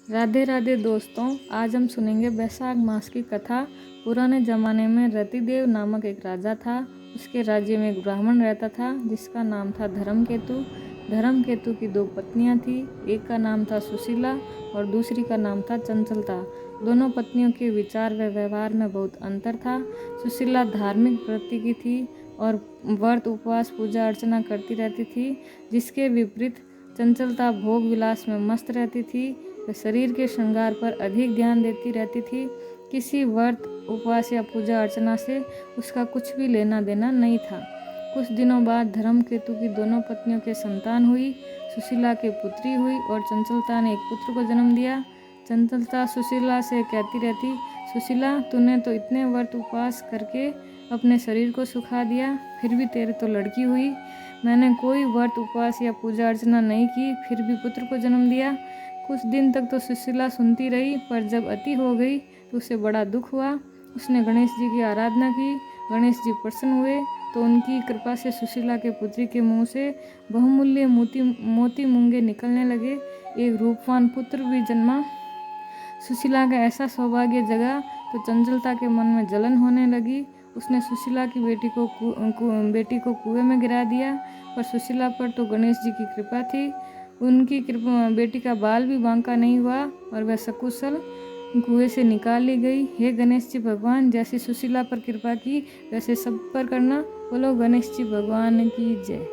राधे राधे दोस्तों, आज हम सुनेंगे वैशाख मास की कथा। पुराने ज़माने में रतिदेव नामक एक राजा था। उसके राज्य में एक ब्राह्मण रहता था जिसका नाम था धर्मकेतु। धर्मकेतु की दो पत्नियां थी, एक का नाम था सुशीला और दूसरी का नाम था चंचलता। दोनों पत्नियों के विचार व व्यवहार में बहुत अंतर था। सुशीला धार्मिक वृत्ति की थी और व्रत उपवास पूजा अर्चना करती रहती थी, जिसके विपरीत चंचलता भोग विलास में मस्त रहती थी। वह शरीर के श्रृंगार पर अधिक ध्यान देती रहती थी। किसी व्रत उपवास या पूजा अर्चना से उसका कुछ भी लेना देना नहीं था। कुछ दिनों बाद धर्मकेतु की दोनों पत्नियों के संतान हुई। सुशीला के पुत्री हुई और चंचलता ने एक पुत्र को जन्म दिया। चंचलता सुशीला से कहती रहती, सुशीला, तूने तो इतने व्रत उपवास करके अपने शरीर को सुखा दिया, फिर भी तेरे तो लड़की हुई। मैंने कोई व्रत उपवास या पूजा अर्चना नहीं की, फिर भी पुत्र को जन्म दिया। कुछ दिन तक तो सुशीला सुनती रही, पर जब अति हो गई तो उसे बड़ा दुख हुआ। उसने गणेश जी की आराधना की। गणेश जी प्रसन्न हुए तो उनकी कृपा से सुशीला के पुत्री के मुंह से बहुमूल्य मोती मूंगे निकलने लगे। एक रूपवान पुत्र भी जन्मा। सुशीला का ऐसा सौभाग्य जगा तो चंचलता के मन में जलन होने लगी। उसने सुशीला की बेटी को कुएं में गिरा दिया, पर सुशीला पर तो गणेश जी की कृपा थी। उनकी बेटी का बाल भी बांका नहीं हुआ और वह सकुशल कुएं से निकाल ली गई। हे गणेश जी भगवान, जैसी सुशीला पर कृपा की वैसे सब पर करना। बोलो गणेश जी भगवान की जय।